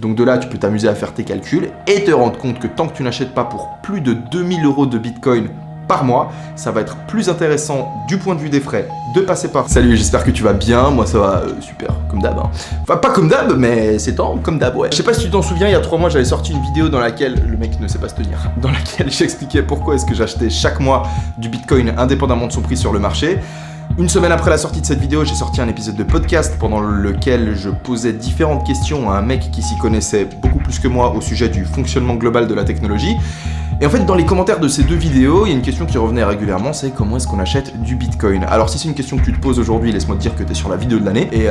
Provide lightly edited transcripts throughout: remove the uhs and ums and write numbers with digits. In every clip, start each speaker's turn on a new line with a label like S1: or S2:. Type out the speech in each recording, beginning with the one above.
S1: Donc de là, tu peux t'amuser à faire tes calculs et te rendre compte que tant que tu n'achètes pas pour plus de 2000 € de Bitcoin par mois, ça va être plus intéressant du point de vue des frais de passer par... Salut, j'espère que tu vas bien, moi ça va super, comme d'hab. Enfin pas comme d'hab, mais c'est temps, comme d'hab, ouais. Je sais pas si tu t'en souviens, il y a 3 mois j'avais sorti une vidéo dans laquelle, le mec ne sait pas se tenir, dans laquelle j'expliquais pourquoi est-ce que j'achetais chaque mois du Bitcoin indépendamment de son prix sur le marché. Une semaine après la sortie de cette vidéo, j'ai sorti un épisode de podcast pendant lequel je posais différentes questions à un mec qui s'y connaissait beaucoup plus que moi au sujet du fonctionnement global de la technologie. Et en fait, dans les commentaires de ces 2 vidéos, il y a une question qui revenait régulièrement, c'est comment est-ce qu'on achète du Bitcoin? Alors si c'est une question que tu te poses aujourd'hui, laisse-moi te dire que t'es sur la vidéo de l'année, et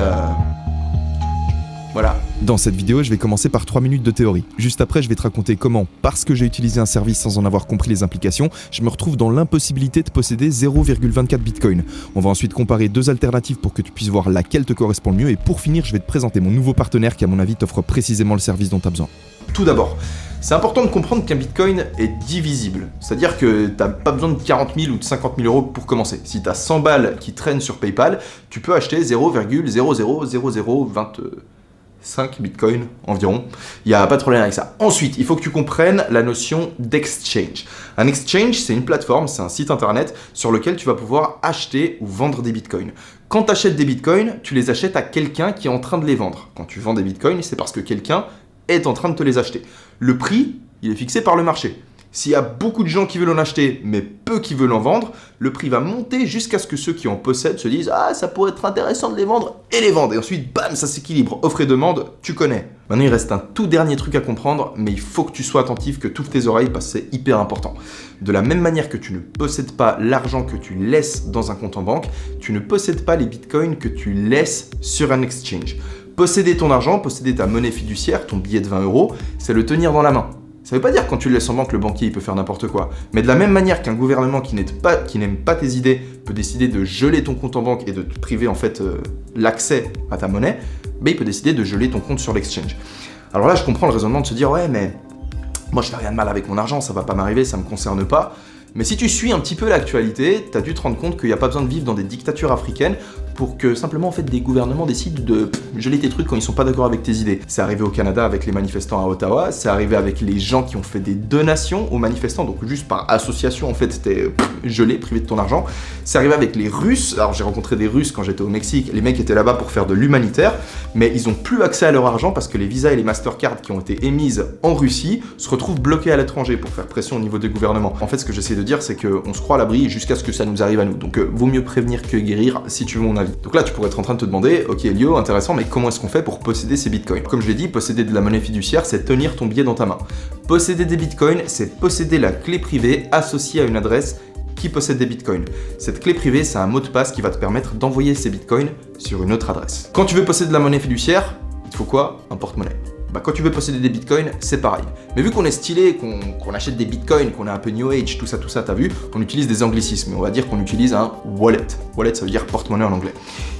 S1: voilà.
S2: Dans cette vidéo, je vais commencer par 3 minutes de théorie. Juste après, je vais te raconter comment, parce que j'ai utilisé un service sans en avoir compris les implications, je me retrouve dans l'impossibilité de posséder 0,24 Bitcoin. On va ensuite comparer 2 alternatives pour que tu puisses voir laquelle te correspond le mieux, et pour finir, je vais te présenter mon nouveau partenaire qui, à mon avis, t'offre précisément le service dont tu as besoin.
S1: Tout d'abord, c'est important de comprendre qu'un Bitcoin est divisible. C'est-à-dire que t'as pas besoin de 40 000 ou de 50 000 € pour commencer. Si t'as 100 balles qui traînent sur PayPal, tu peux acheter 0,000025 Bitcoin environ. Il n'y a pas de problème avec ça. Ensuite, il faut que tu comprennes la notion d'exchange. Un exchange, c'est une plateforme, c'est un site internet sur lequel tu vas pouvoir acheter ou vendre des Bitcoins. Quand tu achètes des Bitcoins, tu les achètes à quelqu'un qui est en train de les vendre. Quand tu vends des Bitcoins, c'est parce que quelqu'un est en train de te les acheter. Le prix, il est fixé par le marché. S'il y a beaucoup de gens qui veulent en acheter, mais peu qui veulent en vendre, le prix va monter jusqu'à ce que ceux qui en possèdent se disent « Ah, ça pourrait être intéressant de les vendre » et les vendent. Et ensuite, bam, ça s'équilibre. Offre et demande, tu connais. Maintenant, il reste un tout dernier truc à comprendre, mais il faut que tu sois attentif, que tu ouvres tes oreilles parce que c'est hyper important. De la même manière que tu ne possèdes pas l'argent que tu laisses dans un compte en banque, tu ne possèdes pas les bitcoins que tu laisses sur un exchange. Posséder ton argent, posséder ta monnaie fiduciaire, ton billet de 20 €, c'est le tenir dans la main. Ça veut pas dire que quand tu le laisses en banque, le banquier il peut faire n'importe quoi. Mais de la même manière qu'un gouvernement qui n'aime pas tes idées peut décider de geler ton compte en banque et de te priver en fait l'accès à ta monnaie, il peut décider de geler ton compte sur l'exchange. Alors là, je comprends le raisonnement de se dire « Ouais, mais moi je fais rien de mal avec mon argent, ça va pas m'arriver, ça me concerne pas ». Mais si tu suis un petit peu l'actualité, t'as dû te rendre compte qu'il n'y a pas besoin de vivre dans des dictatures africaines pour que simplement en fait des gouvernements décident de geler tes trucs quand ils sont pas d'accord avec tes idées. C'est arrivé au Canada avec les manifestants à Ottawa, c'est arrivé avec les gens qui ont fait des donations aux manifestants, donc juste par association en fait t'es gelé, privé de ton argent. C'est arrivé avec les Russes, alors j'ai rencontré des Russes quand j'étais au Mexique, les mecs étaient là-bas pour faire de l'humanitaire, mais ils ont plus accès à leur argent parce que les visas et les Mastercard qui ont été émises en Russie se retrouvent bloqués à l'étranger pour faire pression au niveau des gouvernements. En fait, ce que j'essaie de dire, c'est qu'on se croit à l'abri jusqu'à ce que ça nous arrive à nous. Donc vaut mieux prévenir que guérir, si tu veux mon avis. Donc là, tu pourrais être en train de te demander, ok Elio, intéressant, mais comment est-ce qu'on fait pour posséder ces bitcoins? Comme je l'ai dit, posséder de la monnaie fiduciaire, c'est tenir ton billet dans ta main. Posséder des bitcoins, c'est posséder la clé privée associée à une adresse qui possède des bitcoins. Cette clé privée, c'est un mot de passe qui va te permettre d'envoyer ces bitcoins sur une autre adresse. Quand tu veux posséder de la monnaie fiduciaire, il te faut quoi? Un porte-monnaie. Quand tu veux posséder des bitcoins, c'est pareil. Mais vu qu'on est stylé, qu'on achète des bitcoins, qu'on est un peu new age, tout ça, t'as vu, on utilise des anglicismes. On va dire qu'on utilise un wallet. Wallet, ça veut dire porte-monnaie en anglais.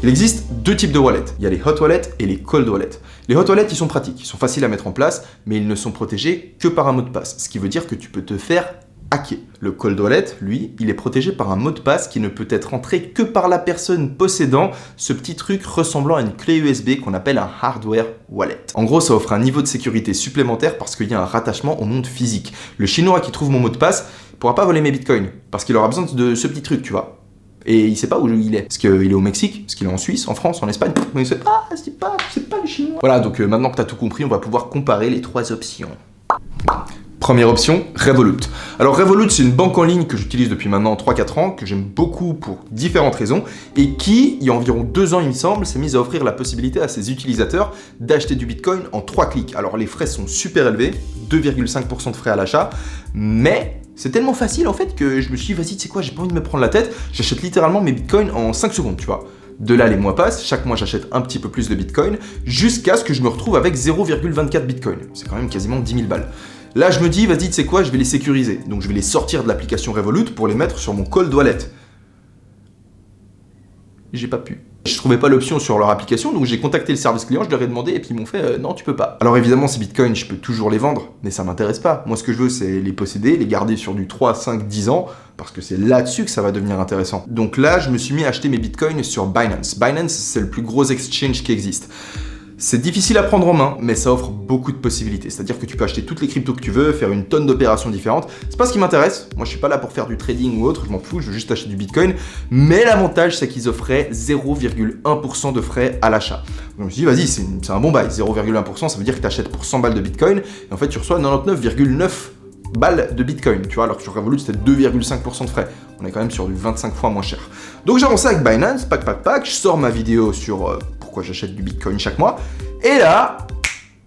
S1: Il existe 2 types de wallets. Il y a les hot wallets et les cold wallets. Les hot wallets, ils sont pratiques, ils sont faciles à mettre en place, mais ils ne sont protégés que par un mot de passe. Ce qui veut dire que tu peux te faire hacker. Le cold wallet, lui, il est protégé par un mot de passe qui ne peut être entré que par la personne possédant ce petit truc ressemblant à une clé USB qu'on appelle un hardware wallet. En gros, ça offre un niveau de sécurité supplémentaire parce qu'il y a un rattachement au monde physique. Le chinois qui trouve mon mot de passe ne pourra pas voler mes bitcoins parce qu'il aura besoin de ce petit truc, tu vois. Et il sait pas où il est. Est-ce qu'il est au Mexique? Est-ce qu'il est en Suisse, en France, en Espagne? Mais il sait pas, c'est pas le chinois. Voilà, donc maintenant que tu as tout compris, on va pouvoir comparer les 3 options. Première option, Revolut. Alors Revolut, c'est une banque en ligne que j'utilise depuis maintenant 3-4 ans, que j'aime beaucoup pour différentes raisons, et qui, il y a environ 2 ans il me semble, s'est mise à offrir la possibilité à ses utilisateurs d'acheter du Bitcoin en 3 clics. Alors les frais sont super élevés, 2,5% de frais à l'achat, mais c'est tellement facile en fait que je me suis dit, vas-y, tu sais quoi, j'ai pas envie de me prendre la tête, j'achète littéralement mes Bitcoins en 5 secondes, tu vois. De là, les mois passent, chaque mois j'achète un petit peu plus de Bitcoin, jusqu'à ce que je me retrouve avec 0,24 Bitcoin. C'est quand même quasiment 10 000 balles. Là, je me dis, vas-y, tu sais quoi, je vais les sécuriser. Donc, je vais les sortir de l'application Revolut pour les mettre sur mon cold wallet. J'ai pas pu. Je trouvais pas l'option sur leur application, donc j'ai contacté le service client, je leur ai demandé, et puis ils m'ont fait non, tu peux pas. Alors évidemment, ces bitcoins, je peux toujours les vendre, mais ça m'intéresse pas. Moi, ce que je veux, c'est les posséder, les garder sur du 3, 5, 10 ans, parce que c'est là-dessus que ça va devenir intéressant. Donc là, je me suis mis à acheter mes bitcoins sur Binance. Binance, c'est le plus gros exchange qui existe. C'est difficile à prendre en main, mais ça offre beaucoup de possibilités. C'est-à-dire que tu peux acheter toutes les cryptos que tu veux, faire une tonne d'opérations différentes. C'est pas ce qui m'intéresse. Moi, je suis pas là pour faire du trading ou autre, je m'en fous, je veux juste acheter du Bitcoin. Mais l'avantage, c'est qu'ils offraient 0,1% de frais à l'achat. Donc je me suis dit, vas-y, c'est un bon bail. 0,1%, ça veut dire que tu achètes pour 100 balles de Bitcoin. Et en fait, tu reçois 99,9 balles de Bitcoin, tu vois, alors que sur Revolut, c'était 2,5% de frais. On est quand même sur du 25 fois moins cher. Donc j'ai avancé avec Binance, pack, je sors ma vidéo sur pourquoi j'achète du Bitcoin chaque mois. Et là,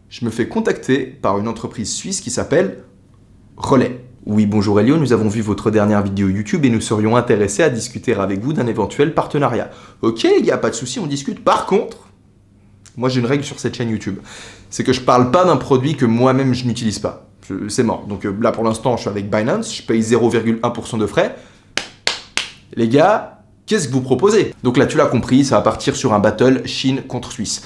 S1: je me fais contacter par une entreprise suisse qui s'appelle Relais. Oui, bonjour Elio, nous avons vu votre dernière vidéo YouTube et nous serions intéressés à discuter avec vous d'un éventuel partenariat. Ok, il n'y a pas de souci, on discute. Par contre, moi j'ai une règle sur cette chaîne YouTube. C'est que je parle pas d'un produit que moi-même je n'utilise pas. C'est mort. Donc là pour l'instant, je suis avec Binance, je paye 0,1% de frais. Les gars, qu'est-ce que vous proposez? Donc là, tu l'as compris, ça va partir sur un battle Chine contre Suisse.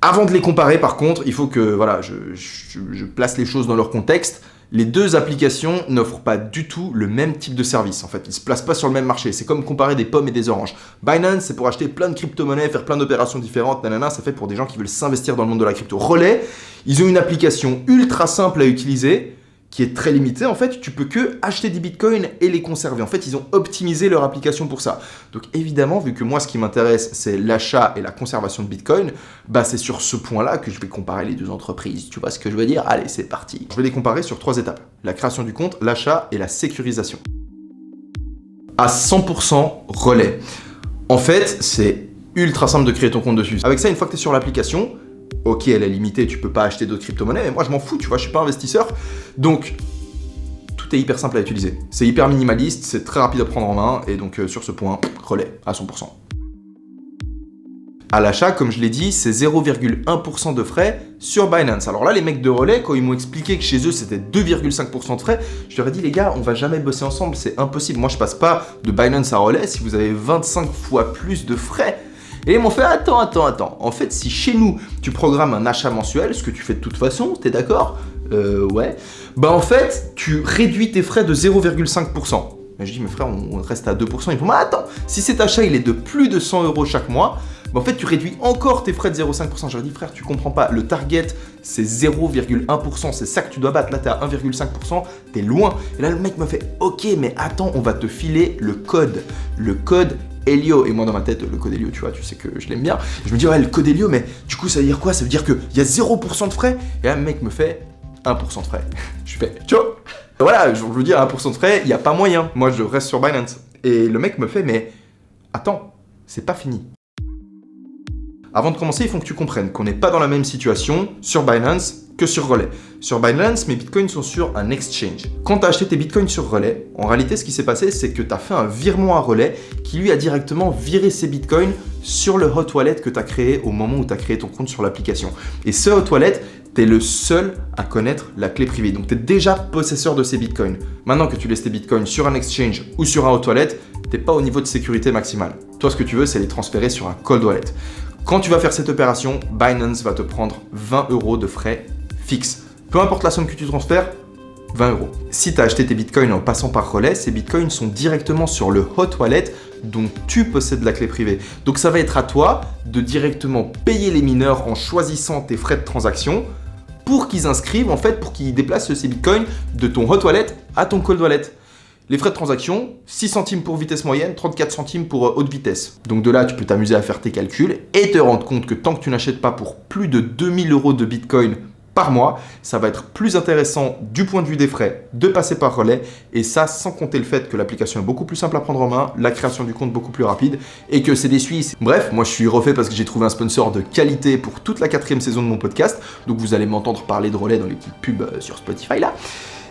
S1: Avant de les comparer, par contre, il faut que voilà, je place les choses dans leur contexte. Les deux applications n'offrent pas du tout le même type de service. En fait, ils ne se placent pas sur le même marché. C'est comme comparer des pommes et des oranges. Binance, c'est pour acheter plein de crypto-monnaies, faire plein d'opérations différentes, nanana, c'est fait pour des gens qui veulent s'investir dans le monde de la crypto. Relais, ils ont une application ultra simple à utiliser, qui est très limitée. En fait, tu peux que acheter des bitcoins et les conserver. En fait, ils ont optimisé leur application pour ça. Donc évidemment, vu que moi, ce qui m'intéresse, c'est l'achat et la conservation de bitcoin, bah c'est sur ce point-là que je vais comparer les deux entreprises. Tu vois ce que je veux dire? Allez, c'est parti. Je vais les comparer sur 3 étapes. La création du compte, l'achat et la sécurisation. À 100% Relais. En fait, c'est ultra simple de créer ton compte dessus. Avec ça, une fois que tu es sur l'application, ok, elle est limitée, tu peux pas acheter d'autres crypto-monnaies, mais moi je m'en fous, tu vois, je suis pas investisseur. Donc, tout est hyper simple à utiliser. C'est hyper minimaliste, c'est très rapide à prendre en main, et donc sur ce point, Relais, à 100%. À l'achat, comme je l'ai dit, c'est 0,1% de frais sur Binance. Alors là, les mecs de Relais, quand ils m'ont expliqué que chez eux c'était 2,5% de frais, je leur ai dit, les gars, on va jamais bosser ensemble, c'est impossible. Moi, je passe pas de Binance à Relais si vous avez 25 fois plus de frais. Et ils m'ont fait attends. En fait, si chez nous, tu programmes un achat mensuel, ce que tu fais de toute façon, t'es d'accord? Ouais. Bah en fait, tu réduis tes frais de 0,5%. Mais je dis, mais frère, on reste à 2%. Ils font, mais attends, si cet achat, il est de plus de 100 € chaque mois, bah en fait, tu réduis encore tes frais de 0,5%. J'aurais dit, frère, tu comprends pas. Le target, c'est 0,1%. C'est ça que tu dois battre. Là, t'es à 1,5%. T'es loin. Et là, le mec me fait, ok, mais attends, on va te filer le code. Le code Elio. Et moi dans ma tête, le code Elio, tu vois, tu sais que je l'aime bien. Je me dis, ouais, le code Elio, mais du coup, ça veut dire quoi? Ça veut dire qu'il y a 0% de frais? Et là, le mec me fait 1% de frais. Je fais, ciao. Voilà, je veux dire, 1% de frais, il n'y a pas moyen. Moi, je reste sur Binance. Et le mec me fait, mais attends, c'est pas fini. Avant de commencer, il faut que tu comprennes qu'on n'est pas dans la même situation sur Binance que sur Relais. Sur Binance, mes bitcoins sont sur un exchange. Quand tu as acheté tes bitcoins sur Relais, en réalité, ce qui s'est passé, c'est que tu as fait un virement à Relais qui lui a directement viré ses bitcoins sur le hot wallet que tu as créé au moment où tu as créé ton compte sur l'application. Et ce hot wallet, tu es le seul à connaître la clé privée. Donc tu es déjà possesseur de ces bitcoins. Maintenant que tu laisses tes bitcoins sur un exchange ou sur un hot wallet, tu n'es pas au niveau de sécurité maximale. Toi, ce que tu veux, c'est les transférer sur un cold wallet. Quand tu vas faire cette opération, Binance va te prendre 20 € de frais fixes. Peu importe la somme que tu transfères, 20 €. Si tu as acheté tes bitcoins en passant par Relais, ces bitcoins sont directement sur le hot wallet dont tu possèdes la clé privée. Donc ça va être à toi de directement payer les mineurs en choisissant tes frais de transaction pour qu'ils inscrivent, en fait, pour qu'ils déplacent ces bitcoins de ton hot wallet à ton cold wallet. Les frais de transaction, 6 centimes pour vitesse moyenne, 34 centimes pour haute vitesse. Donc de là, tu peux t'amuser à faire tes calculs et te rendre compte que tant que tu n'achètes pas pour plus de 2000 € de bitcoin par mois, ça va être plus intéressant du point de vue des frais de passer par Relais, et ça sans compter le fait que l'application est beaucoup plus simple à prendre en main, la création du compte beaucoup plus rapide et que c'est des Suisses. Bref, moi je suis refait parce que j'ai trouvé un sponsor de qualité pour toute la 4e saison de mon podcast, donc vous allez m'entendre parler de Relais dans les petites pubs sur Spotify là.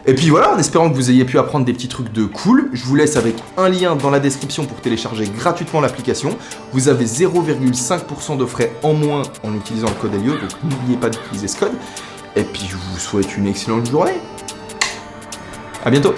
S1: Et puis voilà, en espérant que vous ayez pu apprendre des petits trucs de cool, je vous laisse avec un lien dans la description pour télécharger gratuitement l'application. Vous avez 0,5% de frais en moins en utilisant le code Elio, donc n'oubliez pas d'utiliser ce code. Et puis je vous souhaite une excellente journée. À bientôt.